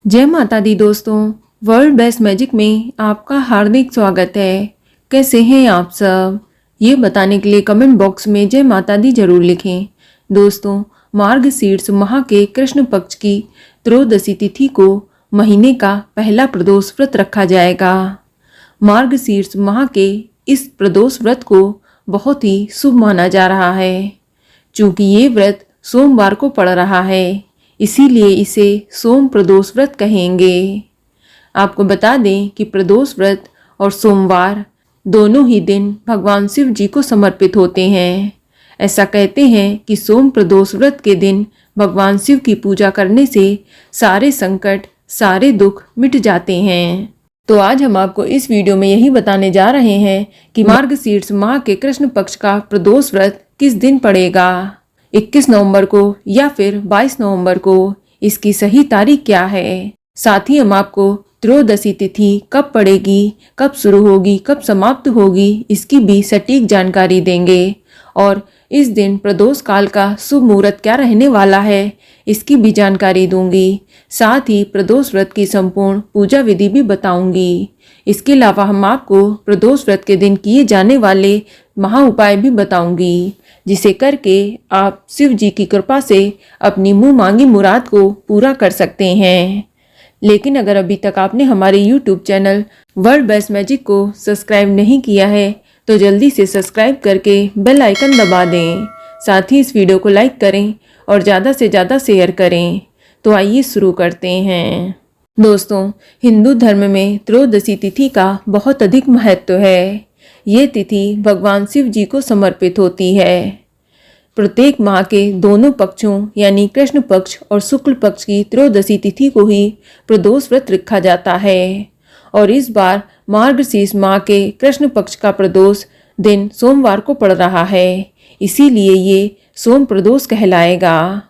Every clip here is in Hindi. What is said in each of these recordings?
जय माता दी दोस्तों, वर्ल्ड बेस्ट मैजिक में आपका हार्दिक स्वागत है। कैसे हैं आप सब? ये बताने के लिए कमेंट बॉक्स में जय माता दी जरूर लिखें। दोस्तों, मार्गशीर्ष माह के कृष्ण पक्ष की त्रयोदशी तिथि को महीने का पहला प्रदोष व्रत रखा जाएगा। मार्गशीर्ष माह के इस प्रदोष व्रत को बहुत ही शुभ माना जा रहा है। चूँकि ये व्रत सोमवार को पड़ रहा है, इसीलिए इसे सोम प्रदोष व्रत कहेंगे। आपको बता दें कि प्रदोष व्रत और सोमवार दोनों ही दिन भगवान शिव जी को समर्पित होते हैं। ऐसा कहते हैं कि सोम प्रदोष व्रत के दिन भगवान शिव की पूजा करने से सारे संकट, सारे दुख मिट जाते हैं। तो आज हम आपको इस वीडियो में यही बताने जा रहे हैं कि मार्गशीर्ष माह के कृष्ण पक्ष का प्रदोष व्रत किस दिन पड़ेगा, 21 नवंबर को या फिर 22 नवंबर को। इसकी सही तारीख क्या है, साथ ही हम आपको त्रयोदशी तिथि कब पड़ेगी, कब शुरू होगी, कब समाप्त होगी, इसकी भी सटीक जानकारी देंगे। और इस दिन प्रदोष काल का शुभ मुहूर्त क्या रहने वाला है, इसकी भी जानकारी दूंगी। साथ ही प्रदोष व्रत की संपूर्ण पूजा विधि भी बताऊंगी। इसके अलावा हम आपको प्रदोष व्रत के दिन किए जाने वाले महा उपाय भी बताऊंगी, जिसे करके आप शिव जी की कृपा से अपनी मुंह मांगी मुराद को पूरा कर सकते हैं। लेकिन अगर अभी तक आपने हमारे YouTube channel world best magic को सब्सक्राइब नहीं किया है तो जल्दी से सब्सक्राइब करके बेल आइकन दबा दें। साथ ही इस वीडियो को लाइक करें और ज़्यादा से ज़्यादा शेयर करें। तो आइए शुरू करते हैं। दोस्तों, हिंदू धर्म में त्रयोदशी तिथि का बहुत अधिक महत्व है। ये तिथि भगवान शिव जी को समर्पित होती है। प्रत्येक माह के दोनों पक्षों यानी कृष्ण पक्ष और शुक्ल पक्ष की त्रयोदशी तिथि को ही प्रदोष व्रत रखा जाता है। और इस बार मार्गशीर्ष माह के कृष्ण पक्ष का प्रदोष दिन सोमवार को पड़ रहा है, इसीलिए ये सोम प्रदोष कहलाएगा।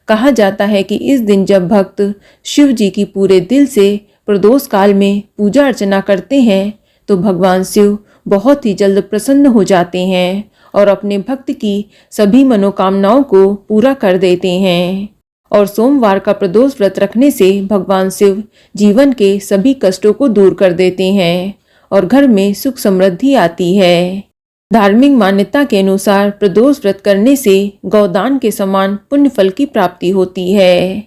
कहा जाता है कि इस दिन जब भक्त शिव जी की पूरे दिल से प्रदोष काल में पूजा अर्चना करते हैं तो भगवान शिव बहुत ही जल्द प्रसन्न हो जाते हैं और अपने भक्त की सभी मनोकामनाओं को पूरा कर देते हैं। और सोमवार का प्रदोष व्रत रखने से भगवान शिव जीवन के सभी कष्टों को दूर कर देते हैं और घर में सुख समृद्धि आती है। धार्मिक मान्यता के अनुसार प्रदोष व्रत करने से गौदान के समान पुण्य फल की प्राप्ति होती है।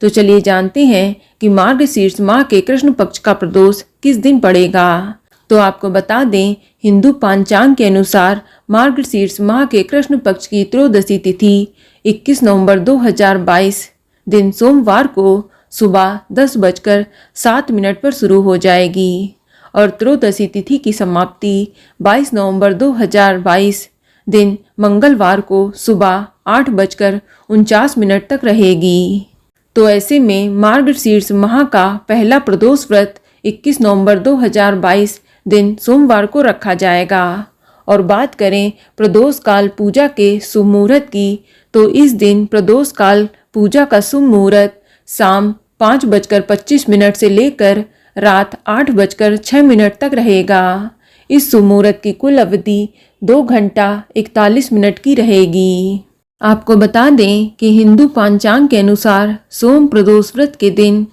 तो चलिए जानते हैं कि मार्गशीर्ष माह के कृष्ण पक्ष का प्रदोष किस दिन पड़ेगा। तो आपको बता दें, हिंदू पंचांग के अनुसार मार्गशीर्ष माह के कृष्ण पक्ष की त्रयोदशी तिथि 21 नवंबर 2022 दिन सोमवार को सुबह 10:07 पर शुरू हो जाएगी और त्रयोदशी तिथि की समाप्ति 22 नवंबर 2022 दिन मंगलवार को सुबह 8:49 तक रहेगी। तो ऐसे में मार्गशीर्ष माह का पहला प्रदोष व्रत 21 नवंबर 2022 दिन सोमवार को रखा जाएगा। और बात करें प्रदोष काल पूजा के शुभ मुहूर्त की, तो इस दिन प्रदोष काल पूजा का शुभ मुहूर्त शाम 5:25 से लेकर रात 8:06 तक रहेगा। इस शुभ मुहूर्त की कुल अवधि 2 घंटा 41 मिनट की रहेगी। आपको बता दें कि हिंदू पंचांग के अनुसार सोम प्रदोष व्रत के दिन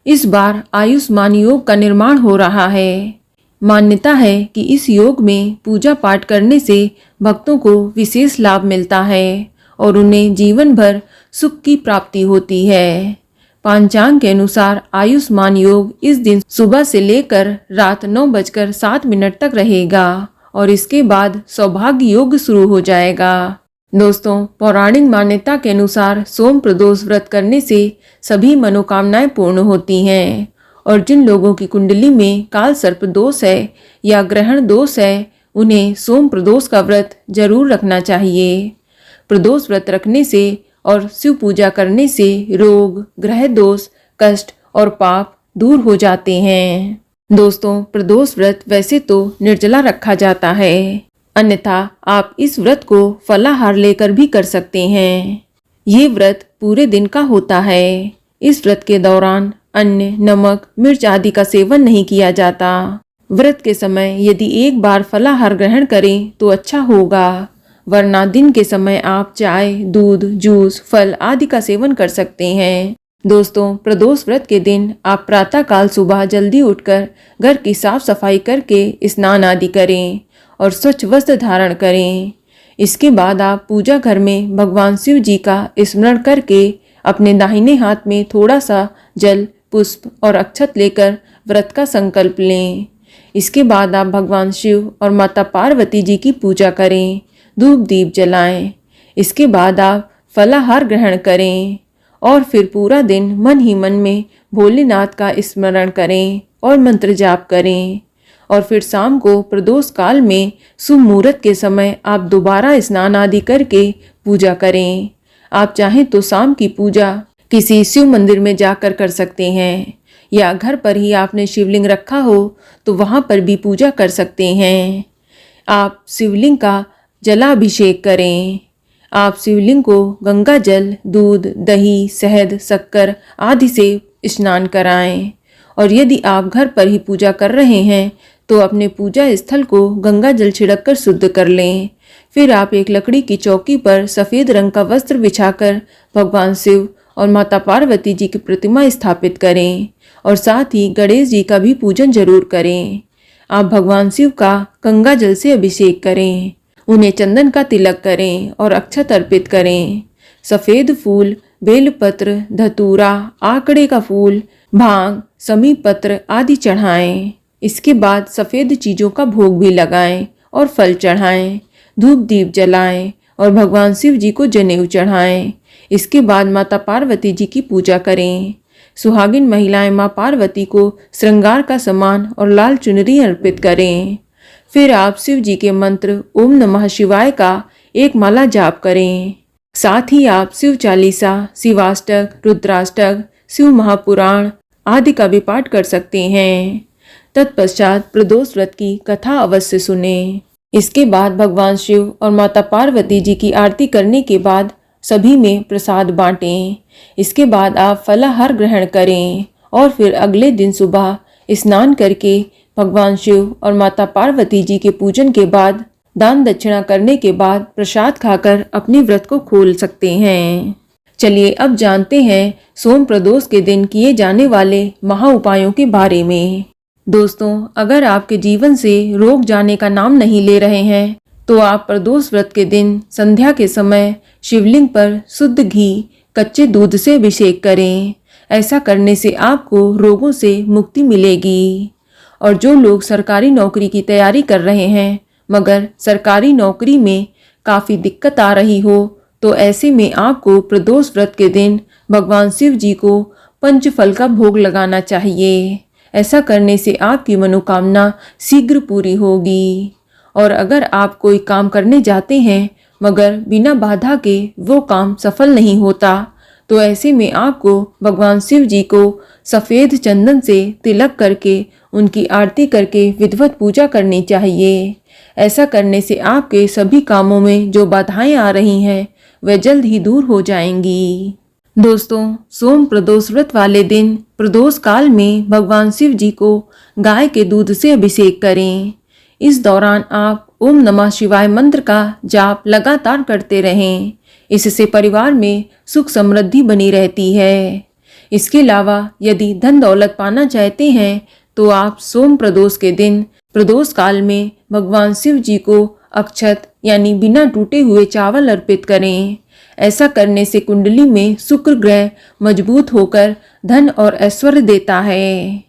इस बार आयुष्मान योग का निर्माण हो रहा है। मान्यता है कि इस योग में पूजा पाठ करने से भक्तों को विशेष लाभ मिलता है और उन्हें जीवन भर सुख की प्राप्ति होती है। पंचांग के अनुसार आयुष्मान योग इस दिन सुबह से लेकर रात 9:07 तक रहेगा और इसके बाद सौभाग्य योग शुरू हो जाएगा। दोस्तों, पौराणिक मान्यता के अनुसार सोम प्रदोष व्रत करने से सभी मनोकामनाएं पूर्ण होती हैं और जिन लोगों की कुंडली में काल सर्प दोष है या ग्रहण दोष है, उन्हें सोम प्रदोष का व्रत जरूर रखना चाहिए। प्रदोष व्रत रखने से और शिव पूजा करने से रोग, ग्रह दोष, कष्ट और पाप दूर हो जाते हैं। दोस्तों, प्रदोष व्रत वैसे तो निर्जला रखा जाता है, अन्यथा आप इस व्रत को फलाहार लेकर भी कर सकते हैं। ये व्रत पूरे दिन का होता है। इस व्रत के दौरान अन्न, नमक, मिर्च आदि का सेवन नहीं किया जाता। व्रत के समय यदि एक बार फलाहार ग्रहण करें तो अच्छा होगा, वरना दिन के समय आप चाय, दूध, जूस, फल आदि का सेवन कर सकते हैं। दोस्तों, प्रदोष व्रत के दिन आप प्रातःकाल सुबह जल्दी उठकर घर की साफ सफाई करके स्नान आदि करें और स्वच्छ वस्त्र धारण करें। इसके बाद आप पूजा घर में भगवान शिव जी का स्मरण करके अपने दाहिने हाथ में थोड़ा सा जल, पुष्प और अक्षत लेकर व्रत का संकल्प लें। इसके बाद आप भगवान शिव और माता पार्वती जी की पूजा करें, धूप दीप जलाएं। इसके बाद आप फलाहार ग्रहण करें और फिर पूरा दिन मन ही मन में भोलेनाथ का स्मरण करें और मंत्र जाप करें। और फिर शाम को प्रदोष काल में शुभ मुहूर्त के समय आप दोबारा स्नान आदि करके पूजा करें। आप चाहें तो शाम की पूजा किसी शिव मंदिर में जाकर कर सकते हैं, या घर पर ही आपने शिवलिंग रखा हो तो वहाँ पर भी पूजा कर सकते हैं। आप शिवलिंग का जलाभिषेक करें। आप शिवलिंग को गंगा जल, दूध, दही, शहद, शक्कर आदि से स्नान कराएं। और यदि आप घर पर ही पूजा कर रहे हैं तो अपने पूजा स्थल को गंगा जल छिड़क कर शुद्ध कर लें। फिर आप एक लकड़ी की चौकी पर सफ़ेद रंग का वस्त्र बिछाकर भगवान शिव और माता पार्वती जी की प्रतिमा स्थापित करें और साथ ही गणेश जी का भी पूजन जरूर करें। आप भगवान शिव का गंगा जल से अभिषेक करें, उन्हें चंदन का तिलक करें और अक्षत अर्पित करें। सफ़ेद फूल, बेलपत्र, धतूरा, आकड़े का फूल, भांग, समी पत्र आदि चढ़ाएं। इसके बाद सफ़ेद चीज़ों का भोग भी लगाएं और फल चढ़ाएं, धूप दीप जलाएं और भगवान शिव जी को जनेऊ चढ़ाएं। इसके बाद माता पार्वती जी की पूजा करें। सुहागिन महिलाएं मां पार्वती को श्रृंगार का सामान और लाल चुनरी अर्पित करें। फिर आप शिव जी के मंत्र ओम नमः शिवाय का एक माला जाप करें। साथ ही आप शिव चालीसा, शिवाष्टक, रुद्राष्टक, शिव महापुराण आदि का भी पाठ कर सकते हैं। तत्पश्चात प्रदोष व्रत की कथा अवश्य सुने। इसके बाद भगवान शिव और माता पार्वती जी की आरती करने के बाद सभी में प्रसाद बांटें। इसके बाद आप फलाहार ग्रहण करें और फिर अगले दिन सुबह स्नान करके भगवान शिव और माता पार्वती जी के पूजन के बाद दान दक्षिणा करने के बाद प्रसाद खाकर अपने व्रत को खोल सकते हैं। चलिए अब जानते हैं सोम प्रदोष के दिन किए जाने वाले महा उपायों के बारे में। दोस्तों, अगर आपके जीवन से रोग जाने का नाम नहीं ले रहे हैं तो आप प्रदोष व्रत के दिन संध्या के समय शिवलिंग पर शुद्ध घी, कच्चे दूध से अभिषेक करें। ऐसा करने से आपको रोगों से मुक्ति मिलेगी। और जो लोग सरकारी नौकरी की तैयारी कर रहे हैं मगर सरकारी नौकरी में काफ़ी दिक्कत आ रही हो तो ऐसे में आपको प्रदोष व्रत के दिन भगवान शिव जी को पंचफल का भोग लगाना चाहिए। ऐसा करने से आपकी मनोकामना शीघ्र पूरी होगी। और अगर आप कोई काम करने जाते हैं मगर बिना बाधा के वो काम सफल नहीं होता तो ऐसे में आपको भगवान शिव जी को सफ़ेद चंदन से तिलक करके उनकी आरती करके विधिवत पूजा करनी चाहिए। ऐसा करने से आपके सभी कामों में जो बाधाएं आ रही हैं वह जल्द ही दूर हो जाएंगी। दोस्तों, सोम प्रदोष व्रत वाले दिन प्रदोष काल में भगवान शिव जी को गाय के दूध से अभिषेक करें। इस दौरान आप ओम नमः शिवाय मंत्र का जाप लगातार करते रहें। इससे परिवार में सुख समृद्धि बनी रहती है। इसके अलावा यदि धन दौलत पाना चाहते हैं तो आप सोम प्रदोष के दिन प्रदोष काल में भगवान शिव जी को अक्षत यानी बिना टूटे हुए चावल अर्पित करें। ऐसा करने से कुंडली में शुक्र ग्रह मजबूत होकर धन और ऐश्वर्य देता है।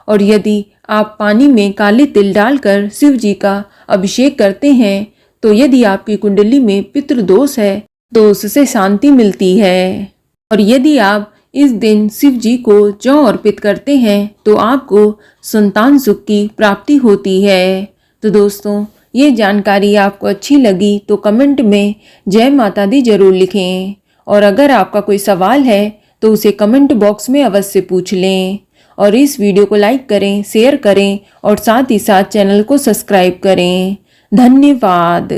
और यदि आप पानी में काले तिल डालकर शिव जी का अभिषेक करते हैं तो यदि आपकी कुंडली में पितृदोष है तो उससे शांति मिलती है। और यदि आप इस दिन शिव जी को जौ अर्पित करते हैं तो आपको संतान सुख की प्राप्ति होती है। तो दोस्तों, ये जानकारी आपको अच्छी लगी तो कमेंट में जय माता दी जरूर लिखें। और अगर आपका कोई सवाल है तो उसे कमेंट बॉक्स में अवश्य पूछ लें। और इस वीडियो को लाइक करें, शेयर करें और साथ ही साथ चैनल को सब्सक्राइब करें। धन्यवाद।